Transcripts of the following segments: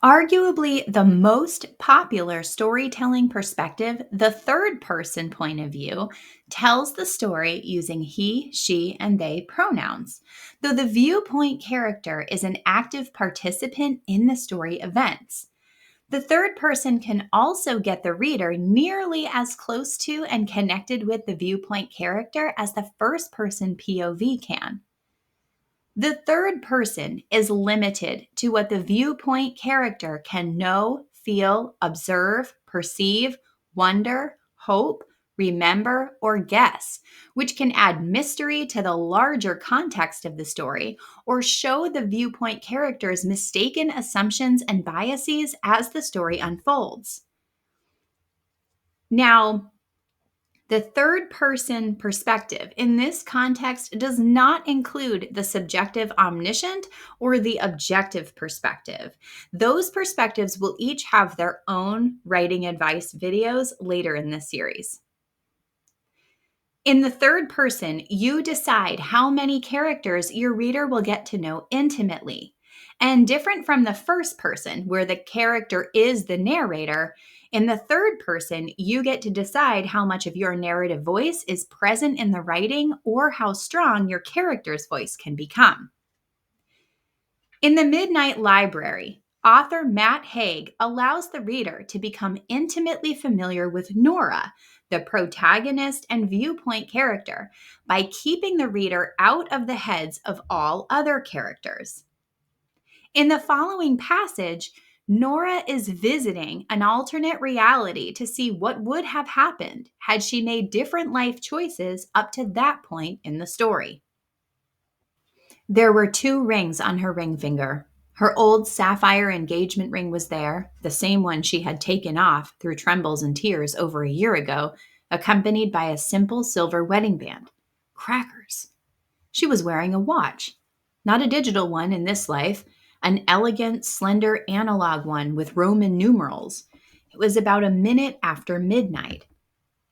Arguably the most popular storytelling perspective, the third person point of view, tells the story using he, she, and they pronouns, though the viewpoint character is an active participant in the story events. The third person can also get the reader nearly as close to and connected with the viewpoint character as the first person POV can. The third person is limited to what the viewpoint character can know, feel, observe, perceive, wonder, hope, remember, or guess, which can add mystery to the larger context of the story or show the viewpoint character's mistaken assumptions and biases as the story unfolds. Now, the third person perspective in this context does not include the subjective omniscient or the objective perspective. Those perspectives will each have their own writing advice videos later in this series. In the third person, you decide how many characters your reader will get to know intimately. And different from the first person, where the character is the narrator, in the third person, you get to decide how much of your narrative voice is present in the writing or how strong your character's voice can become. In The Midnight Library, author Matt Haig allows the reader to become intimately familiar with Nora, the protagonist and viewpoint character, by keeping the reader out of the heads of all other characters. In the following passage, Nora is visiting an alternate reality to see what would have happened had she made different life choices up to that point in the story. There were 2 rings on her ring finger. Her old sapphire engagement ring was there, the same one she had taken off through trembles and tears over a year ago, accompanied by a simple silver wedding band. Crackers. She was wearing a watch. Not a digital one in this life, an elegant, slender analog one with Roman numerals. It was about a minute after midnight.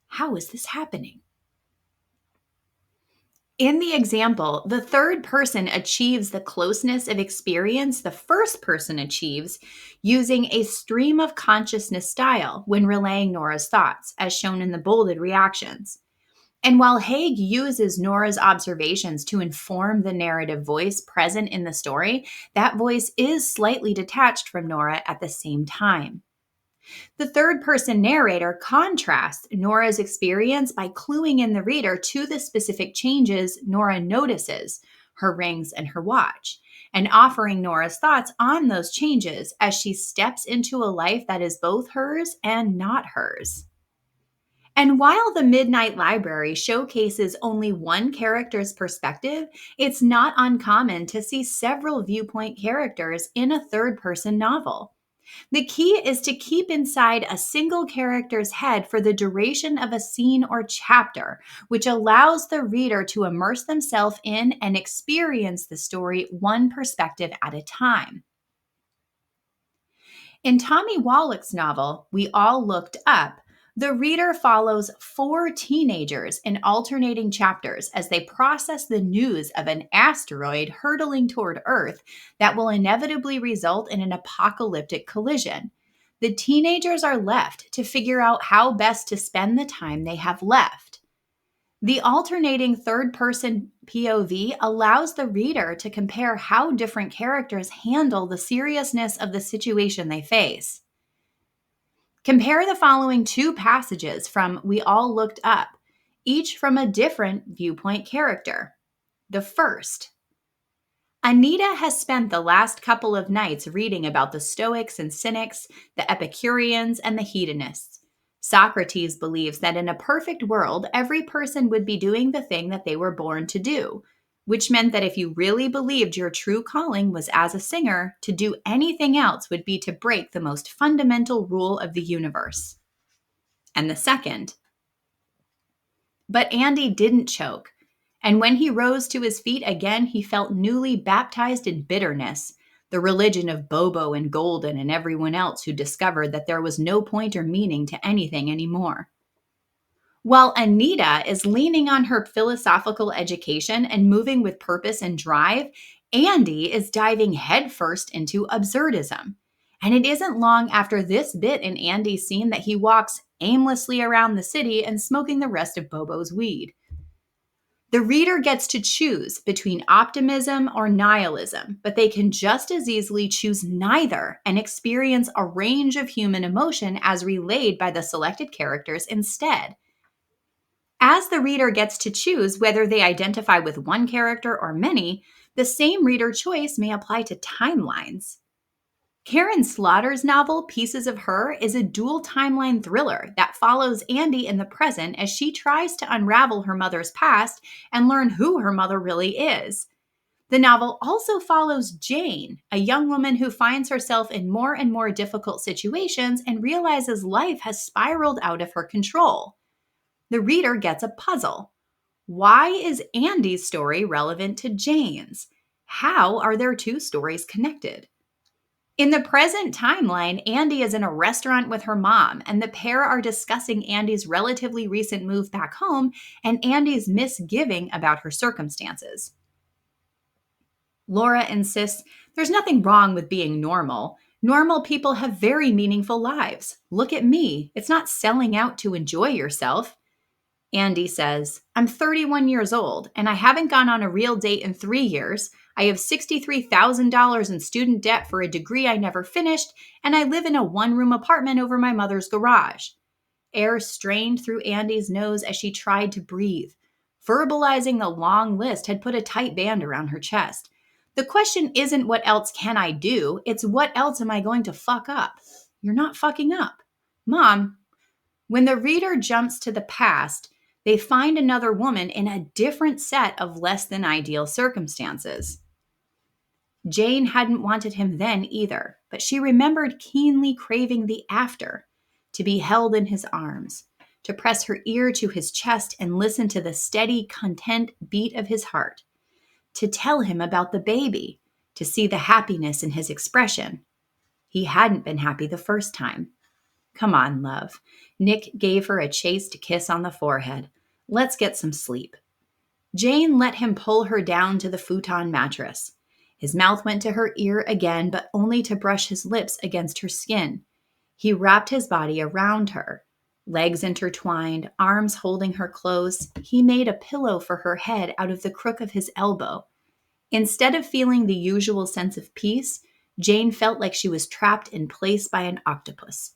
How is this happening? In the example, the third person achieves the closeness of experience the first person achieves using a stream of consciousness style when relaying Nora's thoughts, as shown in the bolded reactions. And while Haig uses Nora's observations to inform the narrative voice present in the story, that voice is slightly detached from Nora at the same time. The third person narrator contrasts Nora's experience by cluing in the reader to the specific changes Nora notices, her rings and her watch, and offering Nora's thoughts on those changes as she steps into a life that is both hers and not hers. And while The Midnight Library showcases only one character's perspective, it's not uncommon to see several viewpoint characters in a third-person novel. The key is to keep inside a single character's head for the duration of a scene or chapter, which allows the reader to immerse themselves in and experience the story one perspective at a time. In Tommy Wallach's novel, We All Looked Up, the reader follows 4 teenagers in alternating chapters as they process the news of an asteroid hurtling toward Earth that will inevitably result in an apocalyptic collision. The teenagers are left to figure out how best to spend the time they have left. The alternating third-person POV allows the reader to compare how different characters handle the seriousness of the situation they face. Compare the following 2 passages from We All Looked Up, each from a different viewpoint character. The first. Anita has spent the last couple of nights reading about the Stoics and Cynics, the Epicureans, and the hedonists. Socrates believes that in a perfect world, every person would be doing the thing that they were born to do, which meant that if you really believed your true calling was as a singer, to do anything else would be to break the most fundamental rule of the universe. And the second. But Andy didn't choke, and when he rose to his feet again, he felt newly baptized in bitterness, the religion of Bobo and Golden and everyone else who discovered that there was no point or meaning to anything anymore. While Anita is leaning on her philosophical education and moving with purpose and drive, Andy is diving headfirst into absurdism. And it isn't long after this bit in Andy's scene that he walks aimlessly around the city and smoking the rest of Bobo's weed. The reader gets to choose between optimism or nihilism, but they can just as easily choose neither and experience a range of human emotion as relayed by the selected characters instead. As the reader gets to choose whether they identify with one character or many, the same reader choice may apply to timelines. Karen Slaughter's novel, Pieces of Her, is a dual timeline thriller that follows Andy in the present as she tries to unravel her mother's past and learn who her mother really is. The novel also follows Jane, a young woman who finds herself in more and more difficult situations and realizes life has spiraled out of her control. The reader gets a puzzle. Why is Andy's story relevant to Jane's? How are their two stories connected? In the present timeline, Andy is in a restaurant with her mom, and the pair are discussing Andy's relatively recent move back home and Andy's misgiving about her circumstances. Laura insists there's nothing wrong with being normal. Normal people have very meaningful lives. Look at me. It's not selling out to enjoy yourself. Andy says, I'm 31 years old, and I haven't gone on a real date in 3 years. I have $63,000 in student debt for a degree I never finished, and I live in a one-room apartment over my mother's garage. Air strained through Andy's nose as she tried to breathe. Verbalizing the long list had put a tight band around her chest. The question isn't what else can I do, it's what else am I going to fuck up? You're not fucking up. Mom, when the reader jumps to the past, they find another woman in a different set of less than ideal circumstances. Jane hadn't wanted him then either, but she remembered keenly craving the after, to be held in his arms, to press her ear to his chest and listen to the steady, content beat of his heart, to tell him about the baby, to see the happiness in his expression. He hadn't been happy the first time. Come on, love. Nick gave her a chaste kiss on the forehead. Let's get some sleep. Jane let him pull her down to the futon mattress. His mouth went to her ear again, but only to brush his lips against her skin. He wrapped his body around her. Legs intertwined, arms holding her close, he made a pillow for her head out of the crook of his elbow. Instead of feeling the usual sense of peace, Jane felt like she was trapped in place by an octopus.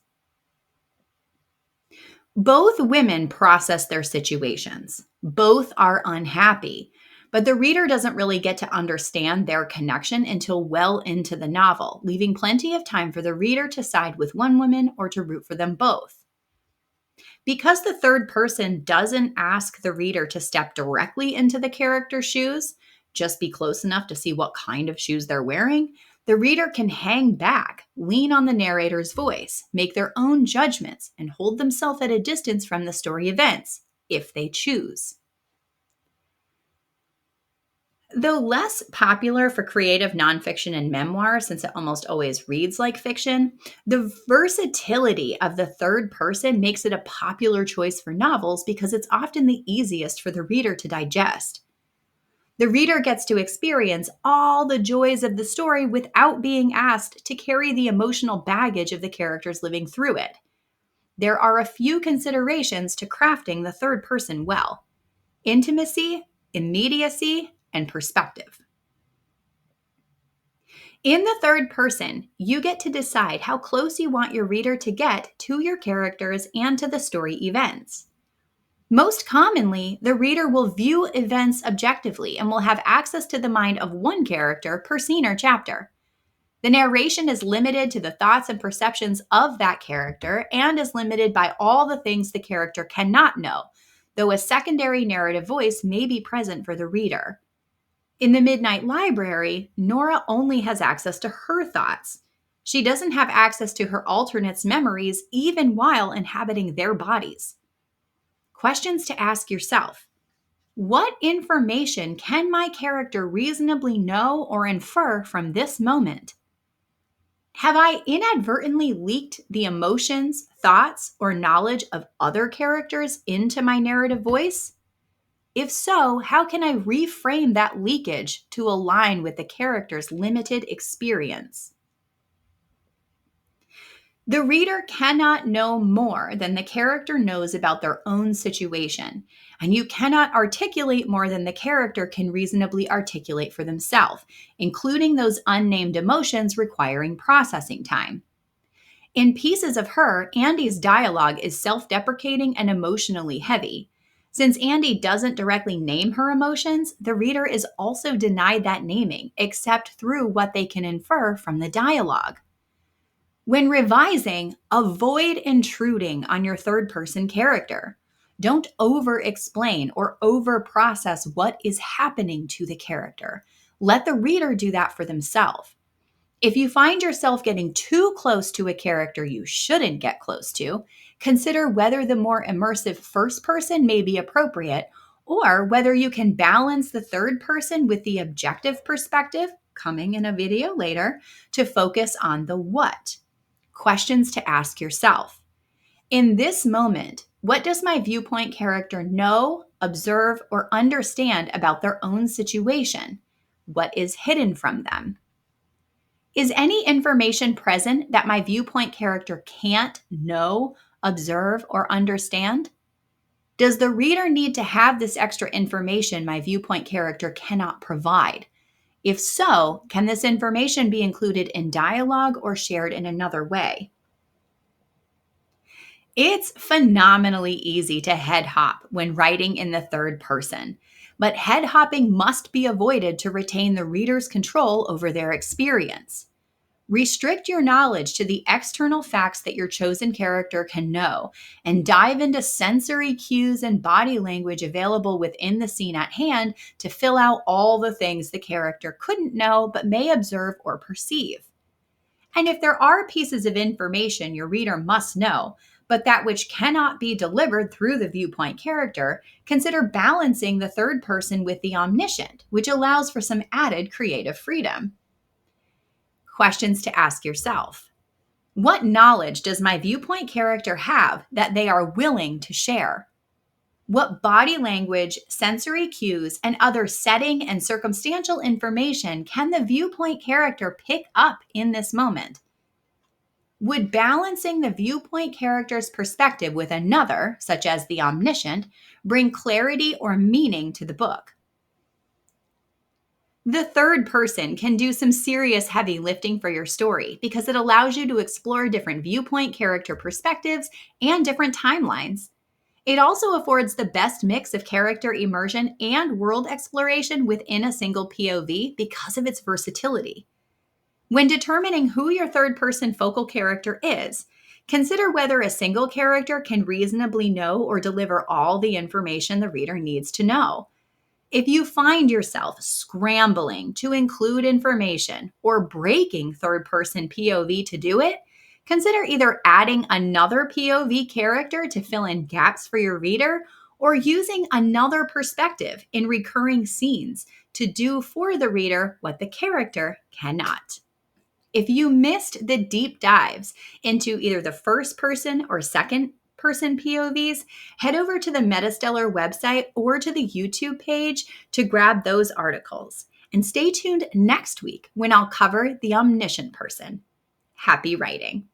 Both women process their situations. Both are unhappy, but the reader doesn't really get to understand their connection until well into the novel, leaving plenty of time for the reader to side with one woman or to root for them both. Because the third person doesn't ask the reader to step directly into the character's shoes, just be close enough to see what kind of shoes they're wearing, the reader can hang back, lean on the narrator's voice, make their own judgments, and hold themselves at a distance from the story events, if they choose. Though less popular for creative nonfiction and memoir, since it almost always reads like fiction, the versatility of the third person makes it a popular choice for novels because it's often the easiest for the reader to digest. The reader gets to experience all the joys of the story without being asked to carry the emotional baggage of the characters living through it. There are a few considerations to crafting the third person well: intimacy, immediacy, and perspective. In the third person, you get to decide how close you want your reader to get to your characters and to the story events. Most commonly, the reader will view events objectively and will have access to the mind of one character per scene or chapter. The narration is limited to the thoughts and perceptions of that character and is limited by all the things the character cannot know, though a secondary narrative voice may be present for the reader. In the Midnight Library, Nora only has access to her thoughts. She doesn't have access to her alternates' memories even while inhabiting their bodies. Questions to ask yourself. What information can my character reasonably know or infer from this moment? Have I inadvertently leaked the emotions, thoughts, or knowledge of other characters into my narrative voice? If so, how can I reframe that leakage to align with the character's limited experience? The reader cannot know more than the character knows about their own situation, and you cannot articulate more than the character can reasonably articulate for themselves, including those unnamed emotions requiring processing time. In Pieces of Her, Andy's dialogue is self-deprecating and emotionally heavy. Since Andy doesn't directly name her emotions, the reader is also denied that naming, except through what they can infer from the dialogue. When revising, avoid intruding on your third-person character. Don't over-explain or over-process what is happening to the character. Let the reader do that for themselves. If you find yourself getting too close to a character you shouldn't get close to, consider whether the more immersive first person may be appropriate, or whether you can balance the third person with the objective perspective, coming in a video later, to focus on the what. Questions to ask yourself. In this moment, what does my viewpoint character know, observe, or understand about their own situation? What is hidden from them? Is any information present that my viewpoint character can't know, observe, or understand? Does the reader need to have this extra information my viewpoint character cannot provide? If so, can this information be included in dialogue or shared in another way? It's phenomenally easy to head hop when writing in the third person, but head hopping must be avoided to retain the reader's control over their experience. Restrict your knowledge to the external facts that your chosen character can know, and dive into sensory cues and body language available within the scene at hand to fill out all the things the character couldn't know but may observe or perceive. And if there are pieces of information your reader must know, but that which cannot be delivered through the viewpoint character, consider balancing the third person with the omniscient, which allows for some added creative freedom. Questions to ask yourself. What knowledge does my viewpoint character have that they are willing to share? What body language, sensory cues, and other setting and circumstantial information can the viewpoint character pick up in this moment? Would balancing the viewpoint character's perspective with another, such as the omniscient, bring clarity or meaning to the book? The third person can do some serious heavy lifting for your story because it allows you to explore different viewpoint character perspectives and different timelines. It also affords the best mix of character immersion and world exploration within a single POV because of its versatility. When determining who your third person focal character is, consider whether a single character can reasonably know or deliver all the information the reader needs to know. If you find yourself scrambling to include information or breaking third-person POV to do it, consider either adding another POV character to fill in gaps for your reader or using another perspective in recurring scenes to do for the reader what the character cannot. If you missed the deep dives into either the first person or second person POVs, head over to the MetaStellar website or to the YouTube page to grab those articles. And stay tuned next week when I'll cover the omniscient person. Happy writing.